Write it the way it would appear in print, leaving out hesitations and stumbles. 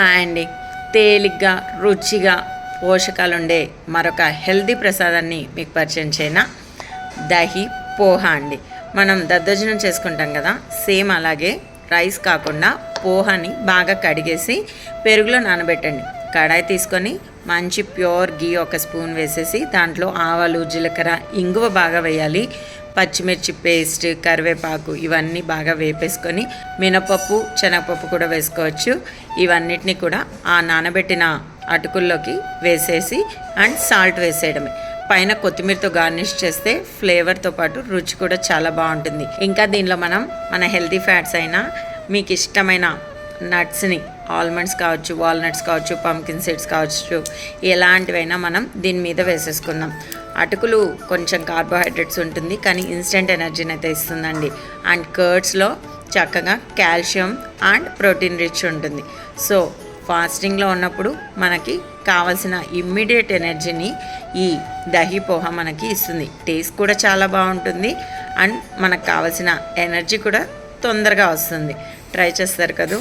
అండి తేలిగ్గా రుచిగా పోషకాలు ఉండే మరొక హెల్దీ ప్రసాదాన్ని మీకు పరిచయం చేయన దహి పోహా అండి. మనం దద్దోజనం చేసుకుంటాం కదా, సేమ్ అలాగే రైస్ కాకుండా పోహాని బాగా కడిగేసి పెరుగులో నానబెట్టండి. కడాయి తీసుకొని మంచి ప్యూర్ గీ ఒక స్పూన్ వేసేసి దాంట్లో ఆవాలు, జీలకర్ర, ఇంగువ బాగా వేయాలి. పచ్చిమిర్చి పేస్ట్, కరివేపాకు ఇవన్నీ బాగా వేపేసుకొని మినపప్పు, శనగపప్పు కూడా వేసుకోవచ్చు. ఇవన్నిటిని కూడా ఆ నానబెట్టిన అటుకుల్లోకి వేసేసి అండ్ సాల్ట్ వేసేయడమే. పైన కొత్తిమీరతో గార్నిష్ చేస్తే ఫ్లేవర్తో పాటు రుచి కూడా చాలా బాగుంటుంది. ఇంకా దీనిలో మనం మన హెల్తీ ఫ్యాట్స్ అయినా మీకు ఇష్టమైన నట్స్ని, ఆల్మండ్స్ కావచ్చు, వాల్నట్స్ కావచ్చు, పంకిన్ సీడ్స్ కావచ్చు, ఎలాంటివైనా మనం దీని మీద వేసేసుకుందాం. అటుకులు కొంచెం కార్బోహైడ్రేట్స్ ఉంటుంది, కానీ ఇన్స్టెంట్ ఎనర్జీని అయితే ఇస్తుందండి. అండ్ కర్డ్స్లో చక్కగా కాల్షియం అండ్ ప్రోటీన్ రిచ్ ఉంటుంది. సో ఫాస్టింగ్లో ఉన్నప్పుడు మనకి కావాల్సిన ఇమ్మీడియట్ ఎనర్జీని ఈ దహి పోహా మనకి ఇస్తుంది. టేస్ట్ కూడా చాలా బాగుంటుంది అండ్ మనకు కావాల్సిన ఎనర్జీ కూడా తొందరగా వస్తుంది. ట్రై చేస్తారు కదా.